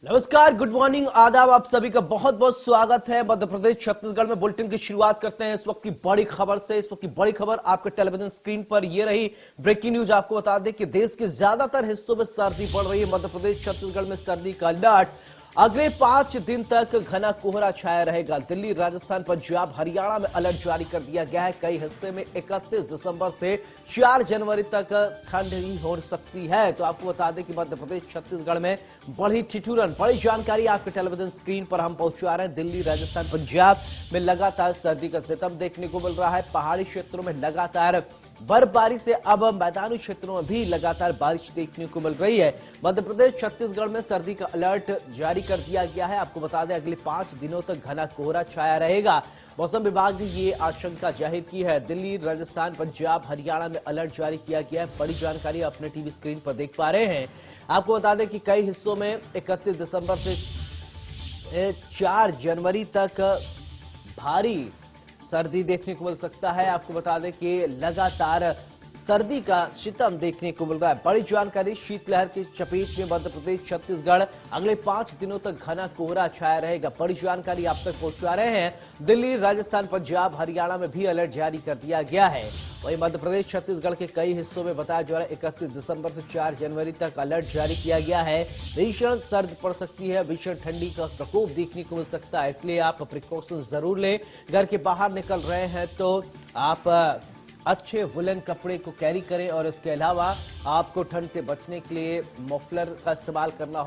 नमस्कार, good morning, आदाब। आप सभी का बहुत बहुत स्वागत है। मध्य प्रदेश छत्तीसगढ़ में बुलेटिन की शुरुआत करते हैं इस वक्त की बड़ी खबर से। इस वक्त की बड़ी खबर आपके टेलीविजन स्क्रीन पर ये रही। ब्रेकिंग न्यूज आपको बता दें कि देश के ज्यादातर हिस्सों में सर्दी बढ़ रही है। मध्य प्रदेश छत्तीसगढ़ में सर्दी का अलर्ट। अगले 5 दिन तक घना कोहरा छाया रहेगा। दिल्ली, राजस्थान, पंजाब, हरियाणा में अलर्ट जारी कर दिया गया है। कई हिस्से में 31 दिसंबर से 4 जनवरी तक ठंड ही हो सकती है। तो आपको बता दें कि मध्य प्रदेश छत्तीसगढ़ में बड़ी ठिठुरन, बड़ी जानकारी आपके टेलीविजन स्क्रीन पर हम पहुंचा रहे हैं। दिल्ली, राजस्थान, पंजाब में लगातार सर्दी का सितम देखने को मिल रहा है। पहाड़ी क्षेत्रों में लगातार बर्फबारी से अब मैदानी क्षेत्रों में भी लगातार बारिश देखने को मिल रही है। मध्य प्रदेश छत्तीसगढ़ में सर्दी का अलर्ट जारी कर दिया गया है। आपको बता दें अगले 5 दिनों तक घना कोहरा छाया रहेगा। मौसम विभाग ने ये आशंका जाहिर की है। दिल्ली, राजस्थान, पंजाब, हरियाणा में अलर्ट जारी किया गया है। बड़ी जानकारी अपने टीवी स्क्रीन पर देख पा रहे हैं। आपको बता दें कि कई हिस्सों में 31 दिसंबर से 4 जनवरी तक भारी सर्दी देखने को मिल सकता है। आपको बता दें कि लगातार सर्दी का सितम देखने को मिल रहा है। बड़ी जानकारी, शीतलहर की चपेट में मध्य प्रदेश छत्तीसगढ़ अगले 5 दिनों तक घना कोहरा छाया रहेगा। बड़ी जानकारी आप तक पहुंचा रहे हैं। दिल्ली, राजस्थान, पंजाब, हरियाणा में भी अलर्ट जारी कर दिया गया है। वहीं मध्य प्रदेश छत्तीसगढ़ के कई हिस्सों में बताया जा रहा है 31 दिसंबर से 4 जनवरी तक अलर्ट जारी किया गया है। भीषण सर्द पड़ सकती है, भीषण ठंडी का प्रकोप देखने को मिल सकता है। इसलिए आप प्रिकॉशन जरूर लें। घर के बाहर निकल रहे हैं तो आप अच्छे वुलन कपड़े को कैरी करें और इसके अलावा आपको ठंड से बचने के लिए मफलर का इस्तेमाल करना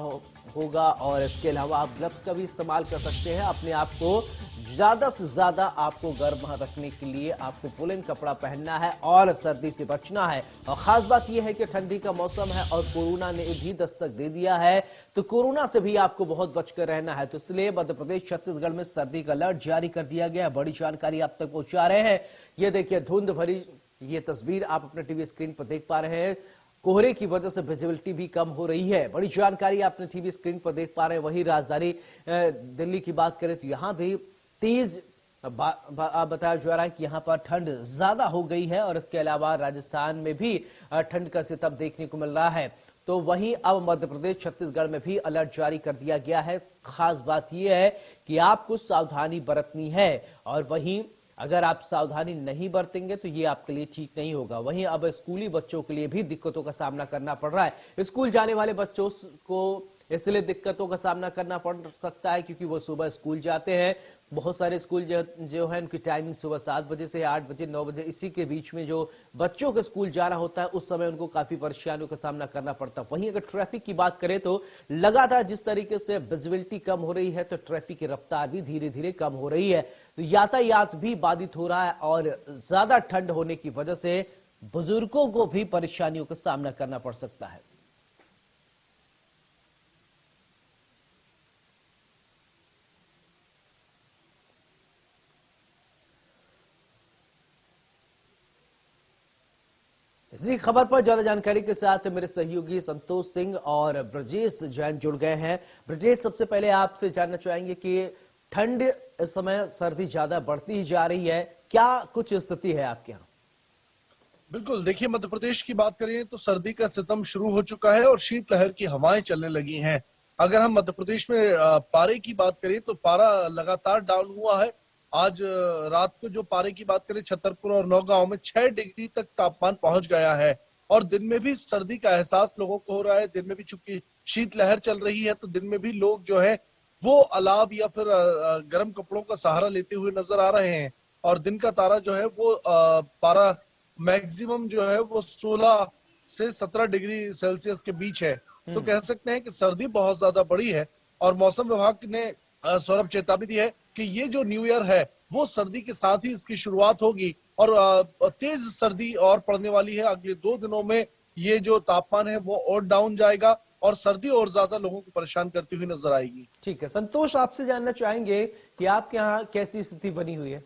होगा और इसके अलावा आप ग्लव्स का भी इस्तेमाल कर सकते हैं। अपने आप को ज्यादा से ज्यादा आपको गर्म रखने के लिए आपको वुलन कपड़ा पहनना है और सर्दी से बचना है। और खास बात यह है कि ठंडी का मौसम है और कोरोना ने भी दस्तक दे दिया है, तो कोरोना से भी आपको बहुत बचकर रहना है। तो इसलिए मध्य प्रदेश छत्तीसगढ़ में सर्दी का अलर्ट जारी कर दिया गया है। बड़ी जानकारी आप तक पहुंचा रहे हैं। ये देखिए धुंध भरी ये तस्वीर आप अपने टीवी स्क्रीन पर देख पा रहे हैं। कोहरे की वजह से विजिबिलिटी भी कम हो रही है। बड़ी जानकारी आपने टीवी स्क्रीन पर देख पा रहे हैं। वहीं राजधानी दिल्ली की बात करें तो यहां भी तेज बताया जा रहा है कि यहां पर ठंड ज्यादा हो गई है और इसके अलावा राजस्थान में भी ठंड का सितम देखने को मिल रहा है। तो वहीं अब मध्य प्रदेश छत्तीसगढ़ में भी अलर्ट जारी कर दिया गया है। खास बात यह है कि आपको सावधानी बरतनी है और वहीं अगर आप सावधानी नहीं बरतेंगे तो ये आपके लिए ठीक नहीं होगा। वहीं अब स्कूली बच्चों के लिए भी दिक्कतों का सामना करना पड़ रहा है। स्कूल जाने वाले बच्चों को इसलिए दिक्कतों का सामना करना पड़ सकता है क्योंकि वो सुबह स्कूल जाते हैं। बहुत सारे स्कूल जो है उनकी टाइमिंग सुबह 7 बजे से 8 बजे 9 बजे, इसी के बीच में जो बच्चों के स्कूल जाना होता है उस समय उनको काफी परेशानियों का सामना करना पड़ता है। वहीं अगर ट्रैफिक की बात करें तो लगातार जिस तरीके से विजिबिलिटी कम हो रही है तो ट्रैफिक की रफ्तार भी धीरे धीरे कम हो रही है। तो यातायात भी बाधित हो रहा है और ज्यादा ठंड होने की वजह से बुजुर्गों को भी परेशानियों का सामना करना पड़ सकता है। इसी खबर पर ज्यादा जानकारी के साथ मेरे सहयोगी संतोष सिंह और ब्रजेश जैन जुड़ गए हैं। ब्रजेश, सबसे पहले आपसे जानना चाहेंगे कि ठंड इस समय सर्दी ज्यादा बढ़ती ही जा रही है, क्या कुछ स्थिति है आपके यहाँ? बिल्कुल, देखिए मध्य प्रदेश की बात करें तो सर्दी का सितम शुरू हो चुका है और शीतलहर की हवाएं चलने लगी हैं। अगर हम मध्य प्रदेश में पारे की बात करें तो पारा लगातार डाउन हुआ है। आज रात को जो पारे की बात करें छतरपुर और नौगांव में 6 डिग्री तक तापमान पहुंच गया है और दिन में भी सर्दी का एहसास लोगों को हो रहा है। दिन में भी चूंकि शीतलहर चल रही है तो दिन में भी लोग जो है वो अलाव या फिर गर्म कपड़ों का सहारा लेते हुए नजर आ रहे हैं और दिन का तारा जो है वो पारा मैक्सिमम जो है वो 16 से 17 डिग्री सेल्सियस के बीच है। तो कह सकते हैं कि सर्दी बहुत ज्यादा बढ़ी है और मौसम विभाग ने सौरभ चेतावनी दी है कि ये जो न्यू ईयर है वो सर्दी के साथ ही इसकी शुरुआत होगी और तेज सर्दी और पड़ने वाली है। अगले 2 दिनों में ये जो तापमान है वो और डाउन जाएगा और सर्दी और ज्यादा लोगों को परेशान करती हुई नजर आएगी। ठीक है संतोष, आपसे जानना चाहेंगे कि आपके यहाँ कैसी स्थिति बनी हुई है?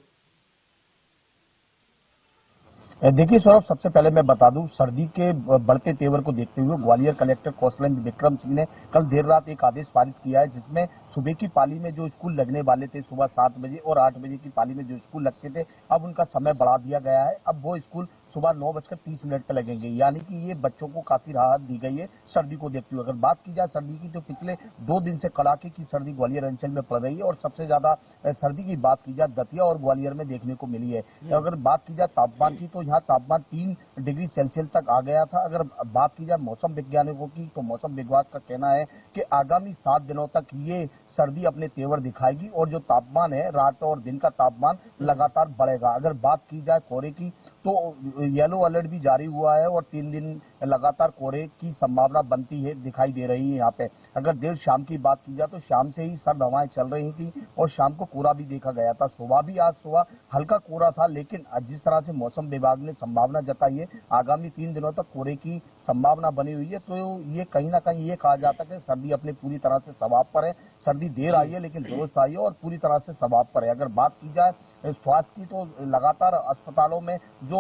देखिए सौरभ, सबसे पहले मैं बता दूं, सर्दी के बढ़ते तेवर को देखते हुए ग्वालियर कलेक्टर कौशलेंद्र विक्रम सिंह ने कल देर रात एक आदेश पारित किया है जिसमें सुबह की पाली में जो स्कूल लगने वाले थे सुबह 7 बजे और 8 बजे की पाली में जो स्कूल लगते थे अब उनका समय बढ़ा दिया गया है। अब वो स्कूल सुबह 9:30 पे लगेंगे, यानी कि ये बच्चों को काफी राहत दी गई है सर्दी को देखते हुए। अगर बात की जाए सर्दी की तो पिछले 2 दिन से कड़ाके की सर्दी ग्वालियर अंचल में पड़ रही है और सबसे ज्यादा सर्दी की बात की जाए दतिया और ग्वालियर में देखने को मिली है। अगर बात की जाए तापमान की तो यहाँ तापमान 3 डिग्री सेल्सियस तक आ गया था। अगर बात की जाए मौसम वैज्ञानिकों की तो मौसम विभाग का कहना है कि आगामी 7 दिनों तक ये सर्दी अपने तेवर दिखाएगी और जो तापमान है रात और दिन का तापमान लगातार बढ़ेगा। अगर बात की जाए कोहरे की तो येलो अलर्ट भी जारी हुआ है और 3 दिन लगातार कोहरे की संभावना बनती है, दिखाई दे रही है यहाँ पे। अगर देर शाम की बात की जाए तो शाम से ही सर्द हवाएं चल रही थी और शाम को कोहरा भी देखा गया था। आज सुबह हल्का कोहरा था, लेकिन जिस तरह से मौसम विभाग ने संभावना जताई है आगामी 3 दिनों तक कोहरे की संभावना बनी हुई है, तो ये कहीं ना कहीं ये कहा जाता है कि सर्दी अपने पूरी तरह से सवाब पर है। सर्दी देर आई है लेकिन दुरुस्त आई है और पूरी तरह से सवाब पर है। अगर बात की जाए स्वास्थ्य की तो लगातार अस्पतालों में जो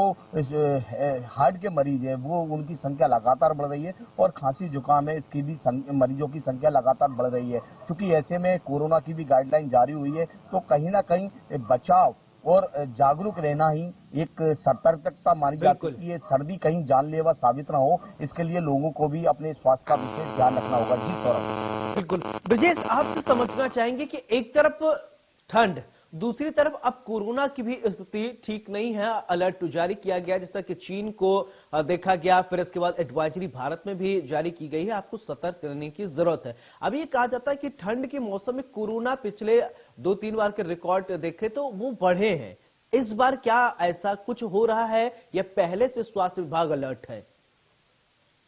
हार्ट के मरीज है वो उनकी संख्या लगातार बढ़ रही है और खांसी जुकाम है इसकी भी मरीजों की संख्या लगातार बढ़ रही है। क्योंकि ऐसे में कोरोना की भी गाइडलाइन जारी हुई है, तो कहीं ना कहीं बचाव और जागरूक रहना ही एक सतर्कता मानी जाती है कि ये सर्दी कहीं जानलेवा साबित ना हो। इसके लिए लोगों को भी अपने स्वास्थ्य का विशेष ध्यान रखना होगा। जी सौरभ। बिल्कुल ब्रजेश, आपसे समझना चाहेंगे कि एक तरफ ठंड, दूसरी तरफ अब कोरोना की भी स्थिति ठीक नहीं है। अलर्ट जारी किया गया जैसा कि चीन को देखा गया, फिर इसके बाद एडवाइजरी भारत में भी जारी की गई है। आपको सतर्क रहने की जरूरत है। अब ये कहा जाता है कि ठंड के मौसम में कोरोना पिछले 2-3 बार के रिकॉर्ड देखे तो वो बढ़े हैं। इस बार क्या ऐसा कुछ हो रहा है या पहले से स्वास्थ्य विभाग अलर्ट है?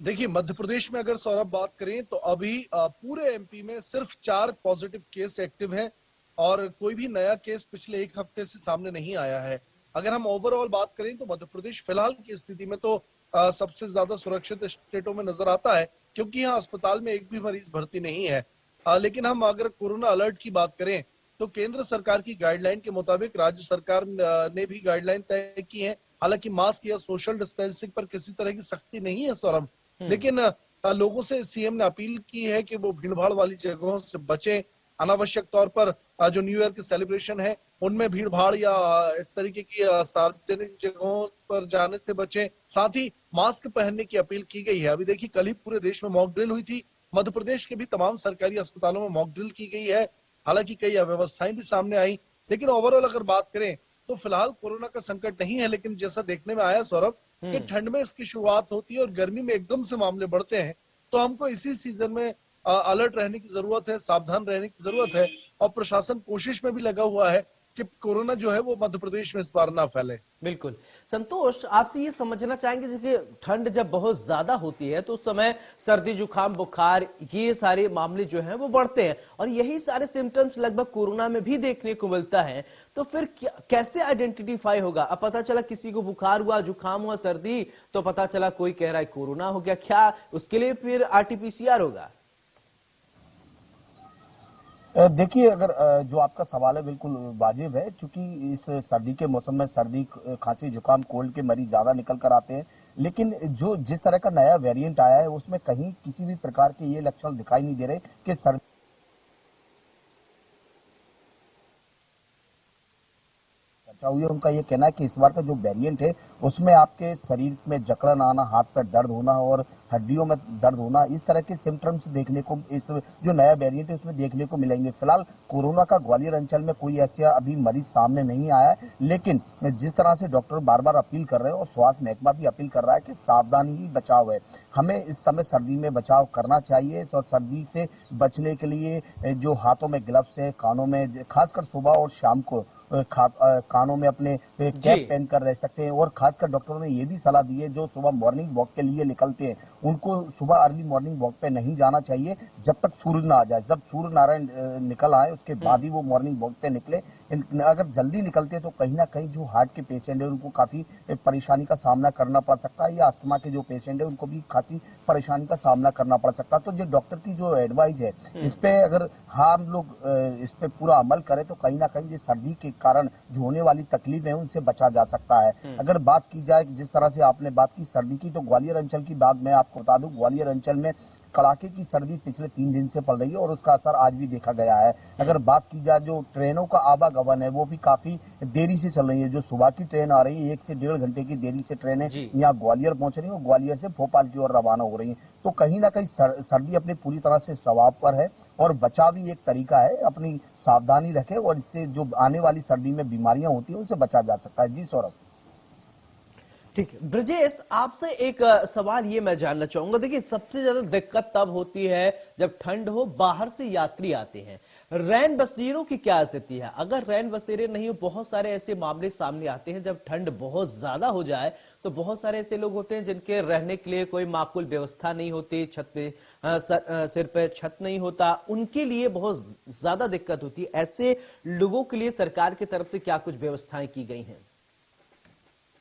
देखिए, मध्य प्रदेश में अगर सौरभ बात करें तो अभी पूरे एमपी में सिर्फ 4 पॉजिटिव केस एक्टिव हैं और कोई भी नया केस पिछले 1 हफ्ते से सामने नहीं आया है। अगर हम ओवरऑल बात करें तो मध्य प्रदेश फिलहाल की स्थिति में तो सबसे ज्यादा सुरक्षित स्टेटों में नजर आता है, क्योंकि यहाँ अस्पताल में एक भी मरीज भर्ती नहीं है। लेकिन हम अगर कोरोना अलर्ट की बात करें तो केंद्र सरकार की गाइडलाइन के मुताबिक राज्य सरकार ने भी गाइडलाइन तय की है। हालांकि मास्क या सोशल डिस्टेंसिंग पर किसी तरह की सख्ती नहीं है सौरभ, लेकिन लोगों से सीएम ने अपील की है कि वो भीड़भाड़ वाली जगहों से बचें। अनावश्यक तौर पर जो न्यू ईयर की सेलिब्रेशन है उनमें भीड़ भाड़ या इस तरीके की सार्वजनिक जगहों पर जाने से बचें। साथ ही मास्क पहनने की अपील की गई है। अभी देखिए, कल ही पूरे देश में मॉक ड्रिल हुई थी। मध्य प्रदेश के भी तमाम सरकारी अस्पतालों में मॉक ड्रिल की गई है। हालांकि कई अव्यवस्थाएं भी सामने आई, लेकिन ओवरऑल अगर बात करें तो फिलहाल कोरोना का संकट नहीं है। लेकिन जैसा देखने में आया सौरभ कि ठंड में इसकी शुरुआत होती है और गर्मी में एकदम से मामले बढ़ते हैं, तो हमको इसी सीजन में अलर्ट रहने की जरूरत है, सावधान रहने की जरूरत है और प्रशासन कोशिश में भी लगा हुआ है कि कोरोना जो है वो मध्य प्रदेश में इस बार ना फैले। बिल्कुल। संतोष, आपसे ये समझना चाहेंगे कि ठंड जब बहुत ज्यादा होती है तो उस समय सर्दी जुकाम बुखार ये सारे मामले जो हैं वो बढ़ते हैं और यही सारे सिम्टम्स लगभग कोरोना में भी देखने को मिलता है। तो फिर कैसे आइडेंटिफाई होगा? अब पता चला किसी को बुखार हुआ, जुकाम हुआ, सर्दी, तो पता चला कोई कह रहा है कोरोना हो गया, क्या उसके लिए फिर RT-PCR होगा? देखिए, अगर जो आपका सवाल है बिल्कुल वाजिब है, क्योंकि इस सर्दी के मौसम में सर्दी खांसी जुकाम कोल्ड के मरीज ज्यादा निकल कर आते हैं। लेकिन जो जिस तरह का नया वेरिएंट आया है उसमें कहीं किसी भी प्रकार के ये लक्षण दिखाई नहीं दे रहे कि सर्दी हुई है। उनका ये कहना है कि इस बार का जो वेरिएंट है उसमें आपके शरीर में जकड़न आना, हाथ पैर दर्द होना और हड्डियों में दर्द होना, इस तरह के सिम्टम्स देखने को इस जो नया वेरिएंट है उसमें देखने को मिलेंगे। फिलहाल कोरोना का ग्वालियर अंचल में कोई ऐसा अभी मरीज सामने नहीं आया है, लेकिन जिस तरह से डॉक्टर बार बार अपील कर रहे हैं और स्वास्थ्य महकमा भी अपील कर रहा है कि सावधानी ही बचाव है। हमें इस समय सर्दी में बचाव करना चाहिए और सर्दी से बचने के लिए जो हाथों में ग्लव्स है, कानों में, खासकर सुबह और शाम को कानों में अपने कैप पहन कर रह सकते हैं। और खासकर डॉक्टरों ने ये भी सलाह दी है जो सुबह मॉर्निंग वॉक के लिए निकलते हैं उनको सुबह अर्ली मॉर्निंग वॉक पे नहीं जाना चाहिए जब तक सूर्य ना आ जाए। जब सूर्य नारायण निकल आए उसके बाद ही वो मॉर्निंग वॉक पे निकले। अगर जल्दी निकलते हैं तो कहीं ना कहीं जो हार्ट के पेशेंट है उनको काफी परेशानी का सामना करना पड़ सकता है, या अस्थमा के जो पेशेंट है उनको भी खासी परेशानी का सामना करना पड़ सकता है। तो जो डॉक्टर की जो एडवाइस है इस पे अगर हम लोग इस पे पूरा अमल करें तो कहीं ना कहीं ये सर्दी के कारण जो होने वाली तकलीफ है उनसे बचा जा सकता है। अगर बात की जाए जिस तरह से आपने बात की सर्दी की, तो ग्वालियर अंचल की बात मैं आपको बता दूं, ग्वालियर अंचल में कड़ाके की सर्दी पिछले 3 दिन से पड़ रही है और उसका असर आज भी देखा गया है। अगर बात की जाए जो ट्रेनों का आवागमन है वो भी काफी देरी से चल रही है। जो सुबह की ट्रेन आ रही है 1 से 1.5 घंटे की देरी से ट्रेनें यहाँ ग्वालियर पहुंच रही है और ग्वालियर से भोपाल की ओर रवाना हो रही है। तो कहीं ना कहीं सर्दी अपनी पूरी तरह से सवाब पर है और बचाव भी एक तरीका है। अपनी सावधानी रखें और इससे जो आने वाली सर्दी में बीमारियां होती हैं उनसे बचा जा सकता है। जी सौरभ। ठीक है ब्रजेश, आपसे एक सवाल ये मैं जानना चाहूंगा। देखिए, सबसे ज्यादा दिक्कत तब होती है जब ठंड हो, बाहर से यात्री आते हैं। रैन बसेरों की क्या स्थिति है? अगर रैन बसेरे नहीं हो, बहुत सारे ऐसे मामले सामने आते हैं जब ठंड बहुत ज्यादा हो जाए तो बहुत सारे ऐसे लोग होते हैं जिनके रहने के लिए कोई माकूल व्यवस्था नहीं होती, छत पे सिर पे छत नहीं होता, उनके लिए बहुत ज्यादा दिक्कत होती है। ऐसे लोगों के लिए सरकार की तरफ से क्या कुछ व्यवस्थाएं की गई हैं?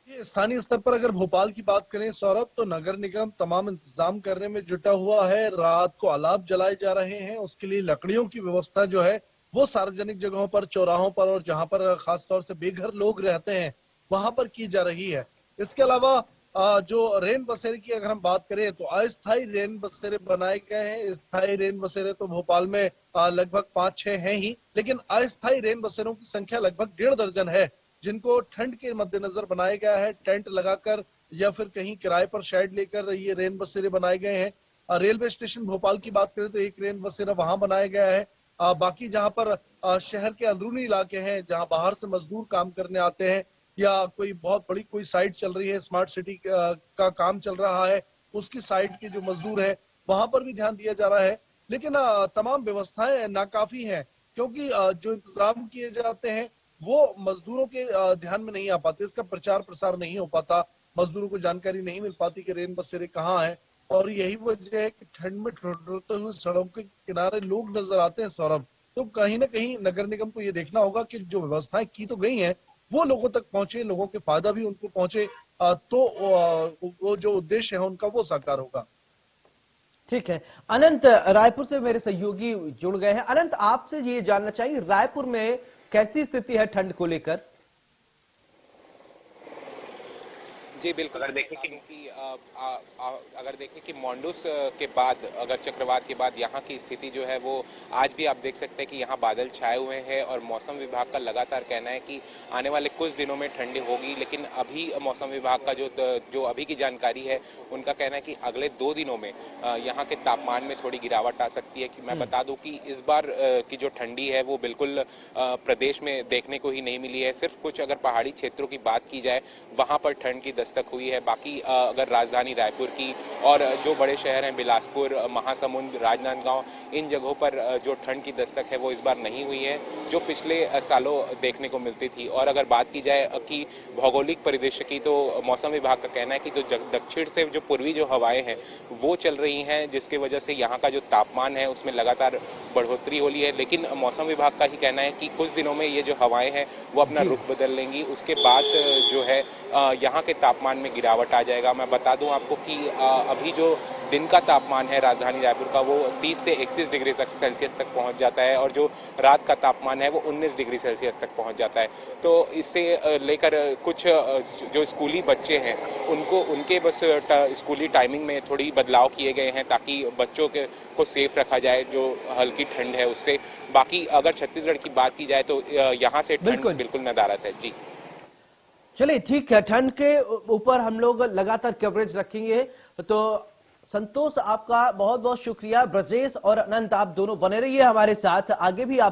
स्थानीय स्तर पर अगर भोपाल की बात करें सौरभ, तो नगर निगम तमाम इंतजाम करने में जुटा हुआ है। रात को अलाव जलाए जा रहे हैं, उसके लिए लकड़ियों की व्यवस्था जो है वो सार्वजनिक जगहों पर, चौराहों पर और जहां पर खासतौर से बेघर लोग रहते हैं वहां पर की जा रही है। इसके अलावा जो रेन बसेरे की अगर हम बात करें तो अस्थायी रेन बसेरे बनाए गए हैं। स्थायी रेन बसेरे तो भोपाल में लगभग 5-6 हैं ही, लेकिन अस्थायी रेन बसेरों की संख्या लगभग 1.5 दर्जन है जिनको ठंड के मद्देनजर बनाया गया है। टेंट लगाकर या फिर कहीं किराए पर शेड लेकर ये रेन बसेरे बनाए गए हैं। रेलवे स्टेशन भोपाल की बात करें तो एक रेन बसेरा वहां बनाया गया है। बाकी जहां पर शहर के अंदरूनी इलाके हैं, जहां बाहर से मजदूर काम करने आते हैं या कोई बहुत बड़ी कोई साइट चल रही है, स्मार्ट सिटी का काम चल रहा है, उसकी साइट के जो मजदूर है वहां पर भी ध्यान दिया जा रहा है। लेकिन तमाम व्यवस्थाएं नाकाफी हैं क्योंकि जो इंतजाम किए जाते हैं वो मजदूरों के ध्यान में नहीं आ पाते, इसका प्रचार प्रसार नहीं हो पाता, मजदूरों को जानकारी नहीं मिल पाती कि रेन बसेरे कहाँ है। और यही वजह है कि ठंड में ठिठुरते हुए सड़कों के किनारे लोग नजर आते हैं सौरभ। तो कहीं ना कहीं नगर निगम को ये देखना होगा कि जो व्यवस्थाएं की तो गई हैं वो लोगों तक पहुंचे, लोगों के फायदा भी उनको पहुंचे, तो वो जो उद्देश्य है उनका वो साकार होगा। ठीक है, अनंत रायपुर से मेरे सहयोगी जुड़ गए हैं। अनंत, आपसे ये जानना चाहिए रायपुर में कैसी स्थिति है ठंड को लेकर? जी बिल्कुल, अगर देखें कि मॉन्सून के बाद, अगर चक्रवात के बाद यहाँ की स्थिति जो है वो आज भी आप देख सकते हैं कि यहाँ बादल छाए हुए हैं और मौसम विभाग का लगातार कहना है कि आने वाले कुछ दिनों में ठंडी होगी। लेकिन अभी मौसम विभाग का जो अभी की जानकारी है उनका कहना है कि अगले 2 दिनों में यहाँ के तापमान में थोड़ी गिरावट आ सकती है। कि मैं बता दूं कि इस बार की जो ठंडी है वो बिल्कुल प्रदेश में देखने को ही नहीं मिली है। सिर्फ कुछ अगर पहाड़ी क्षेत्रों की बात की जाए वहां पर ठंड की दस्तक हुई है। बाकी अगर राजधानी रायपुर की और जो बड़े शहर हैं बिलासपुर, महासमुंद, राजनांदगांव, इन जगहों पर जो ठंड की दस्तक है वो इस बार नहीं हुई है जो पिछले सालों देखने को मिलती थी। और अगर बात की जाए कि भौगोलिक परिदृश्य की, तो मौसम विभाग का कहना है कि जो दक्षिण से जो पूर्वी जो हवाएं हैं वो चल रही हैं, जिसकी वजह से यहाँ का जो तापमान है उसमें लगातार बढ़ोतरी हो रही है। लेकिन मौसम विभाग का ही कहना है कि कुछ दिनों में ये जो हवाएं हैं वो अपना रुख बदल लेंगी, उसके बाद जो है यहाँ के तापमान में गिरावट आ जाएगा। मैं बता दूं आपको कि अभी जो दिन का तापमान है राजधानी रायपुर का वो 30 से 31 डिग्री तक सेल्सियस तक पहुंच जाता है और जो रात का तापमान है वो 19 डिग्री सेल्सियस तक पहुंच जाता है। तो इससे लेकर कुछ जो स्कूली बच्चे हैं उनके बस स्कूली टाइमिंग में थोड़ी बदलाव किए गए हैं ताकि बच्चों को सेफ रखा जाए जो हल्की ठंड है उससे। बाकी अगर छत्तीसगढ़ की बात की जाए तो यहाँ से ठंड बिल्कुल नदारद है। जी चलिए, ठीक है, ठंड के ऊपर हम लोग लगातार कवरेज रखेंगे। तो संतोष, आपका बहुत बहुत शुक्रिया। ब्रजेश और अनंत, आप दोनों बने रहिए हमारे साथ, आगे भी आप